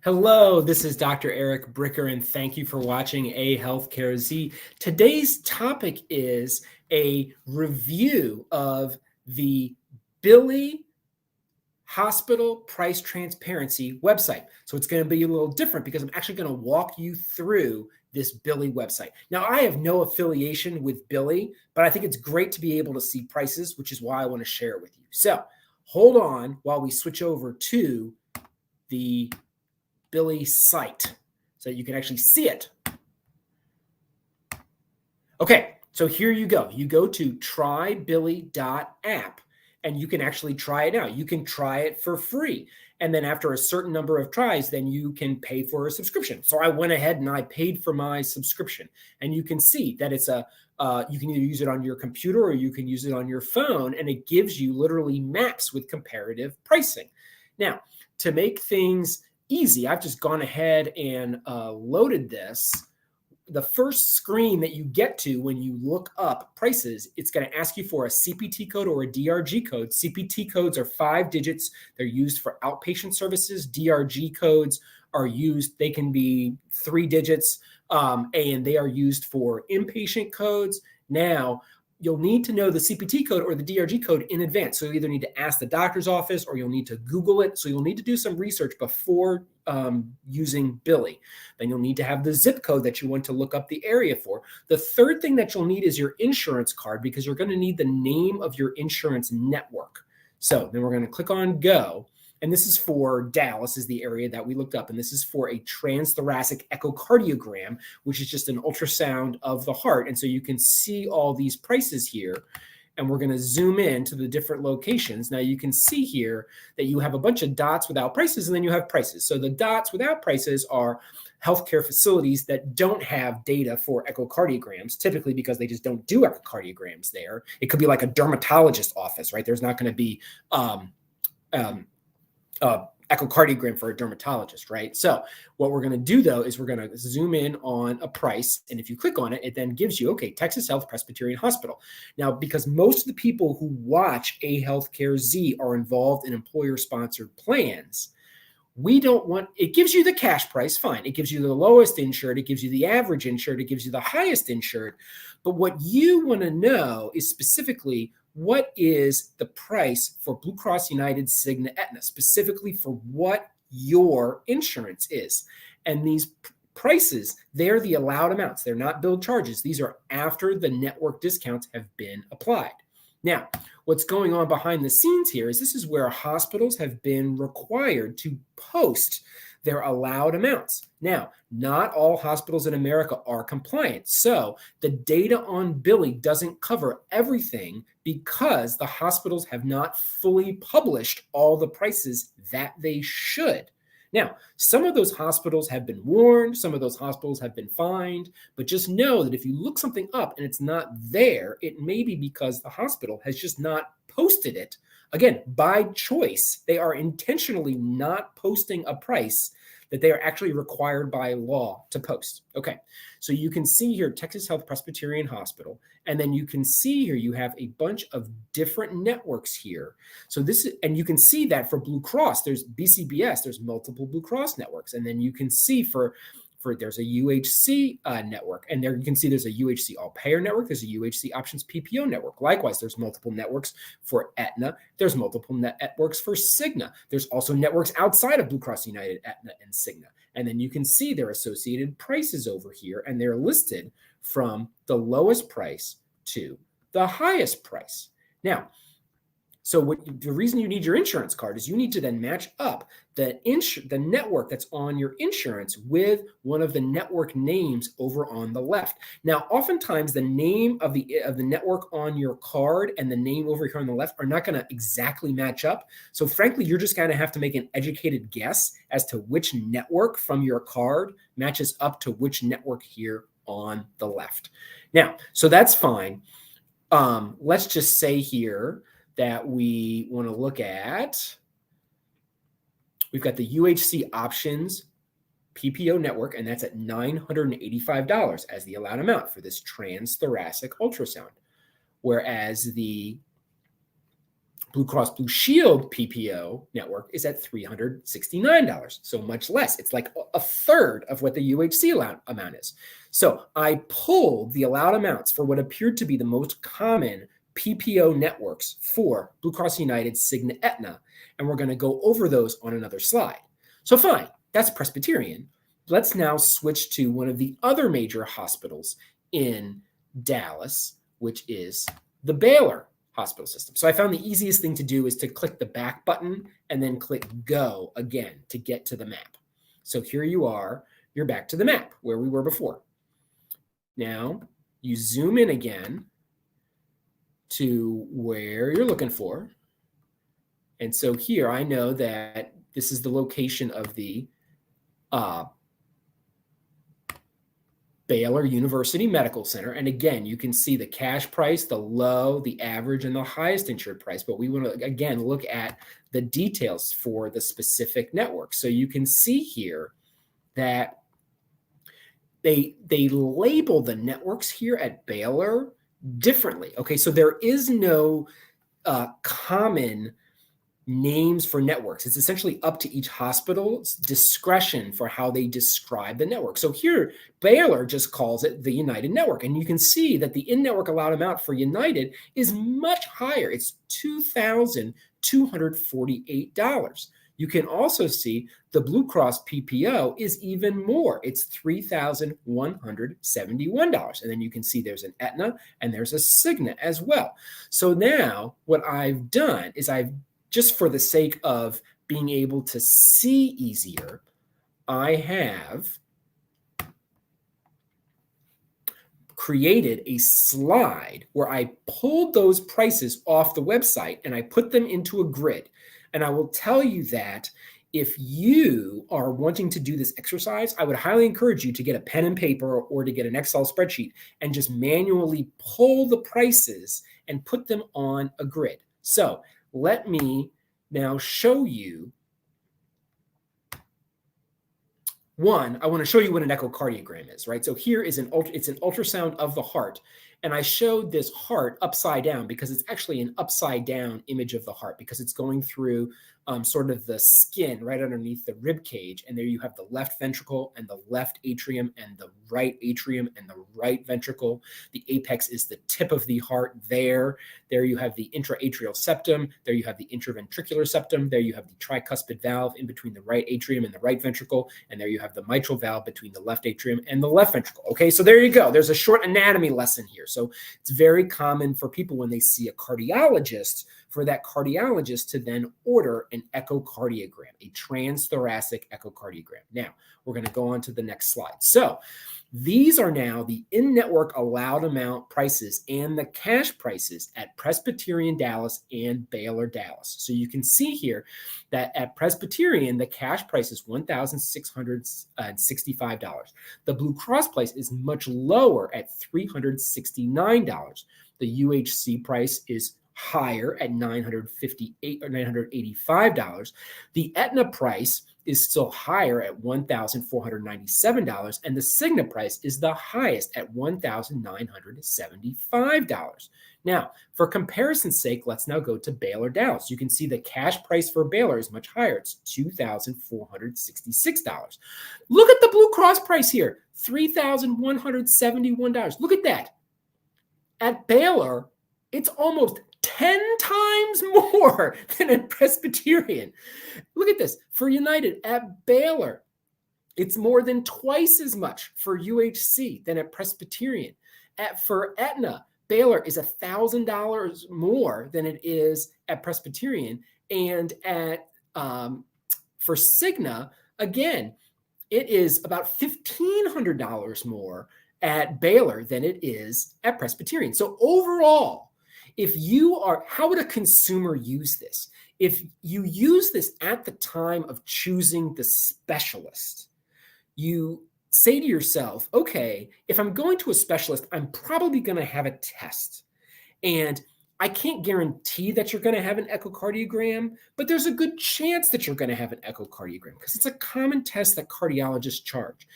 Hello, this is Dr. Eric Bricker, and thank you for watching A Healthcare Z. Today's topic is a review of the Billy Hospital Price Transparency website. So it's going to be a little different because I'm actually going to walk you through this Billy website. Now, I have no affiliation with Billy, but I think it's great to be able to see prices, which is why I want to share it with you. So hold on while we switch over to the Billy site so you can actually see it. Okay, so here you go. You go to TryBilly.App and you can actually try it out. You can try it for free. And then after a certain number of tries, then you can pay for a subscription. So I went ahead and I paid for my subscription. And you can see that it's you can either use it on your computer or you can use it on your phone. And it gives you literally maps with comparative pricing. Now, to make things easy, I've just gone ahead and loaded this. The first screen that you get to when you look up prices, it's going to ask you for a CPT code or a DRG code. CPT codes are 5 digits. They're used for outpatient services. DRG codes are used, they can be 3 digits, and they are used for inpatient codes. Now, you'll need to know the CPT code or the DRG code in advance. So you either need to ask the doctor's office or you'll need to Google it. So you'll need to do some research before using Billy. Then you'll need to have the zip code that you want to look up the area for. The third thing that you'll need is your insurance card because you're going to need the name of your insurance network. So then we're going to click on Go. And this is for Dallas is the area that we looked up. And this is for a transthoracic echocardiogram, which is just an ultrasound of the heart. And so you can see all these prices here. And we're going to zoom in to the different locations. Now you can see here that you have a bunch of dots without prices, and then you have prices. So the dots without prices are healthcare facilities that don't have data for echocardiograms, typically because they just don't do echocardiograms there. It could be like a dermatologist office, right? There's not going to be echocardiogram for a dermatologist, right? So what we're going to do though is we're going to zoom in on a price, and if you click on it, it then gives you, okay, Texas Health Presbyterian Hospital. Now, because most of the people who watch A Healthcare Z are involved in employer-sponsored plans, we don't want, it gives you the cash price, fine. It gives you the lowest insured, it gives you the average insured, it gives you the highest insured. But what you want to know is specifically what is the price for Blue Cross, United, Cigna, Aetna, specifically for what your insurance is. And these prices, they're the allowed amounts. They're not billed charges. These are after the network discounts have been applied. Now, what's going on behind the scenes here is this is where hospitals have been required to post their allowed amounts. Now, not all hospitals in America are compliant. So the data on Billy doesn't cover everything because the hospitals have not fully published all the prices that they should. Now, some of those hospitals have been warned, some of those hospitals have been fined, but just know that if you look something up and it's not there, it may be because the hospital has just not posted it. Again, by choice, they are intentionally not posting a price that they are actually required by law to post. Okay, so you can see here Texas Health Presbyterian Hospital, and then you can see here you have a bunch of different networks here. So this is, and you can see that for Blue Cross, there's BCBS, there's multiple Blue Cross networks, and then you can see for there's a UHC network, and there you can see there's a UHC all payer network, there's a UHC options PPO network. Likewise, there's multiple networks for Aetna, there's multiple networks for Cigna. There's also networks outside of Blue Cross United, Aetna, and Cigna. And then you can see their associated prices over here, and they're listed from the lowest price to the highest price. Now, so the reason you need your insurance card is you need to then match up the network that's on your insurance with one of the network names over on the left. Now, oftentimes the name of the network on your card and the name over here on the left are not going to exactly match up. So frankly, you're just going to have to make an educated guess as to which network from your card matches up to which network here on the left. Now, so that's fine. Let's just say here that we want to look at, we've got the UHC options PPO network, and that's at $985 as the allowed amount for this transthoracic ultrasound. Whereas the Blue Cross Blue Shield PPO network is at $369, so much less. It's like a third of what the UHC amount is. So I pulled the allowed amounts for what appeared to be the most common PPO networks for Blue Cross United, Cigna, Aetna, and we're going to go over those on another slide. So fine, that's Presbyterian. Let's now switch to one of the other major hospitals in Dallas, which is the Baylor hospital system. So I found the easiest thing to do is to click the back button and then click go again to get to the map. So here you are, you're back to the map where we were before. Now you zoom in again to where you're looking for. And so here I know that this is the location of the Baylor University Medical Center. And again, you can see the cash price, the low, the average, and the highest insured price. But we want to, again, look at the details for the specific network. So you can see here that they label the networks here at Baylor differently. Okay, so there is no common names for networks. It's essentially up to each hospital's discretion for how they describe the network. So here, Baylor just calls it the United Network. And you can see that the in-network allowed amount for United is much higher. It's $2,248. You can also see the Blue Cross PPO is even more. It's $3,171. And then you can see there's an Aetna and there's a Cigna as well. So now what I've done is just for the sake of being able to see easier, I have created a slide where I pulled those prices off the website and I put them into a grid. And I will tell you that if you are wanting to do this exercise, I would highly encourage you to get a pen and paper or to get an Excel spreadsheet and just manually pull the prices and put them on a grid. So let me now show you. One, I want to show you what an echocardiogram is, right? So here is it's an ultrasound of the heart. And I showed this heart upside down because it's actually an upside down image of the heart because it's going through sort of the skin right underneath the rib cage. And there you have the left ventricle and the left atrium and the right atrium and the right ventricle. The apex is the tip of the heart there. There you have the intraatrial septum. There you have the intraventricular septum. There you have the tricuspid valve in between the right atrium and the right ventricle. And there you have the mitral valve between the left atrium and the left ventricle. Okay, so there you go. There's a short anatomy lesson here. So it's very common for people when they see a cardiologist, for that cardiologist to then order an echocardiogram, a transthoracic echocardiogram. Now, we're going to go on to the next slide. So these are now the in-network allowed amount prices and the cash prices at Presbyterian Dallas and Baylor Dallas. So you can see here that at Presbyterian, the cash price is $1,665. The Blue Cross price is much lower at $369. The UHC price is higher at $958 or $985. The Aetna price is still higher at $1,497, and the Cigna price is the highest at $1,975. Now, for comparison's sake, let's now go to Baylor Dallas. You can see the cash price for Baylor is much higher. It's $2,466. Look at the Blue Cross price here, $3,171. Look at that. At Baylor, it's almost 10 times more than at Presbyterian. Look at this. For United at Baylor, it's more than twice as much for UHC than at Presbyterian. For Aetna, Baylor is $1,000 more than it is at Presbyterian. And for Cigna, again, it is about $1,500 more at Baylor than it is at Presbyterian. So overall, how would a consumer use this? If you use this at the time of choosing the specialist, you say to yourself, okay, if I'm going to a specialist, I'm probably going to have a test. And I can't guarantee that you're going to have an echocardiogram, but there's a good chance that you're going to have an echocardiogram because it's a common test that cardiologists charge.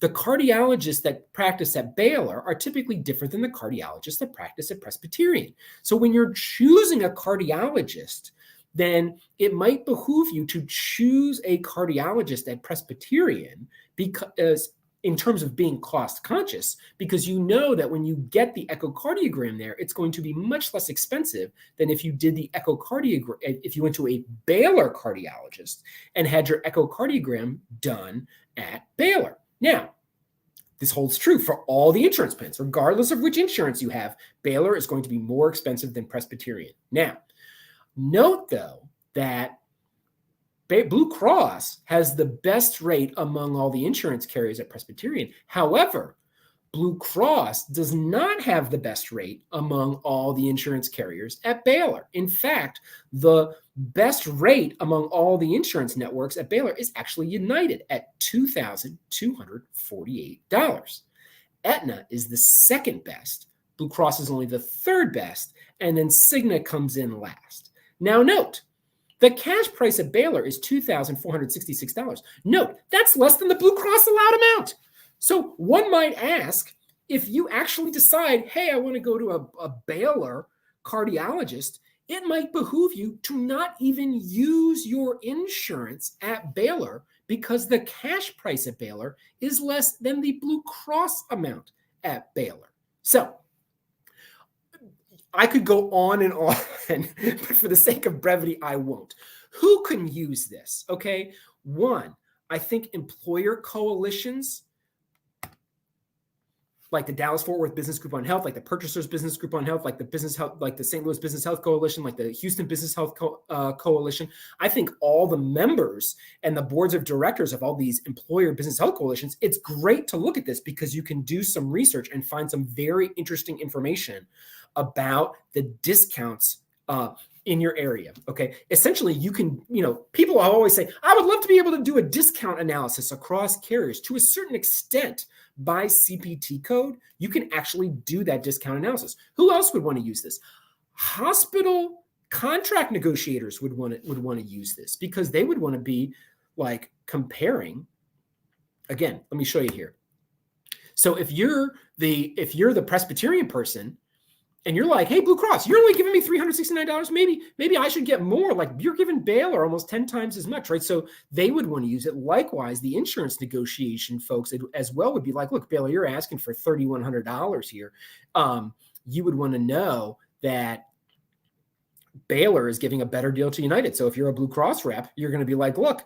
the cardiologists that practice at Baylor are typically different than the cardiologists that practice at Presbyterian. So when you're choosing a cardiologist, then it might behoove you to choose a cardiologist at Presbyterian because in terms of being cost conscious, because you know that when you get the echocardiogram there, it's going to be much less expensive than if you did the echocardiogram, if you went to a Baylor cardiologist and had your echocardiogram done at Baylor. Now, this holds true for all the insurance plans. Regardless of which insurance you have, Baylor is going to be more expensive than Presbyterian. Now, note though that Blue Cross has the best rate among all the insurance carriers at Presbyterian. However, Blue Cross does not have the best rate among all the insurance carriers at Baylor. In fact, the best rate among all the insurance networks at Baylor is actually United at $2,248. Aetna is the second best. Blue Cross is only the third best, and then Cigna comes in last. Now note, the cash price at Baylor is $2,466. Note, that's less than the Blue Cross allowed amount. So one might ask, if you actually decide, hey, I want to go to a Baylor cardiologist, it might behoove you to not even use your insurance at Baylor because the cash price at Baylor is less than the Blue Cross amount at Baylor. So I could go on and on, but for the sake of brevity, I won't. Who can use this? Okay. One, I think employer coalitions like the Dallas-Fort Worth Business Group on Health, like the Purchasers Business Group on Health, like the Business Health, like the St. Louis Business Health Coalition, like the Houston Business Health Coalition. I think all the members and the boards of directors of all these employer business health coalitions, it's great to look at this because you can do some research and find some very interesting information about the discounts in your area. Okay. Essentially, you can, people always say, I would love to be able to do a discount analysis across carriers. To a certain extent, by CPT code, you can actually do that discount analysis. Who else would want to use this? Hospital contract negotiators would want to use this because they would want to be like comparing. Again, let me show you here. So if you're the Presbyterian person, and you're like, hey, Blue Cross, you're only giving me $369. Maybe I should get more. Like you're giving Baylor almost 10 times as much, right? So they would want to use it. Likewise, the insurance negotiation folks as well would be like, look, Baylor, you're asking for $3,100 here. You would want to know that Baylor is giving a better deal to United. So if you're a Blue Cross rep, you're going to be like, look,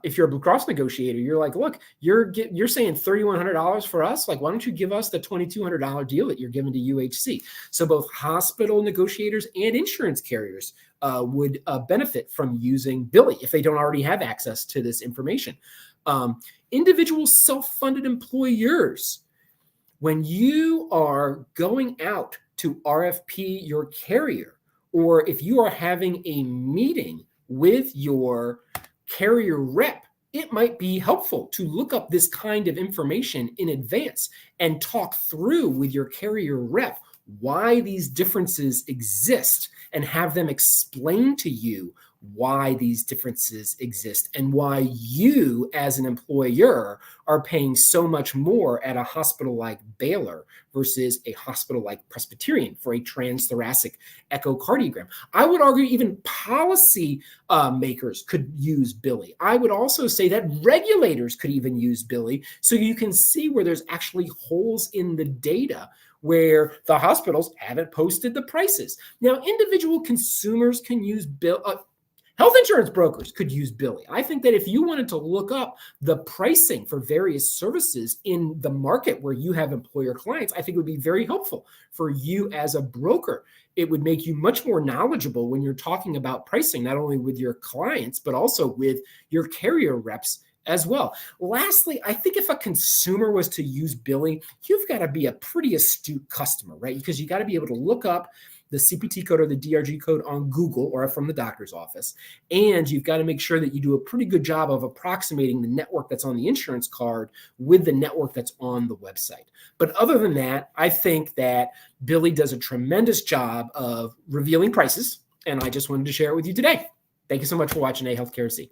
if you're a Blue Cross negotiator, you're like, look, you're saying $3,100 for us. Like, why don't you give us the $2,200 deal that you're giving to UHC? So both hospital negotiators and insurance carriers would benefit from using Billy if they don't already have access to this information. Individual self-funded employers, when you are going out to RFP your carrier, or if you are having a meeting with your carrier rep, it might be helpful to look up this kind of information in advance and talk through with your carrier rep why these differences exist and have them explain to you why these differences exist and why you as an employer are paying so much more at a hospital like Baylor versus a hospital like Presbyterian for a transthoracic echocardiogram. I would argue even policy makers could use Billy. I would also say that regulators could even use Billy so you can see where there's actually holes in the data where the hospitals haven't posted the prices. Now, individual consumers can use health insurance brokers could use Billy. I think that if you wanted to look up the pricing for various services in the market where you have employer clients, I think it would be very helpful for you as a broker. It would make you much more knowledgeable when you're talking about pricing, not only with your clients, but also with your carrier reps as well. Lastly, I think if a consumer was to use Billy, you've got to be a pretty astute customer, right? Because you got to be able to look up the CPT code or the DRG code on Google or from the doctor's office. And you've got to make sure that you do a pretty good job of approximating the network that's on the insurance card with the network that's on the website. But other than that, I think that Billy does a tremendous job of revealing prices. And I just wanted to share it with you today. Thank you so much for watching A Healthcare C.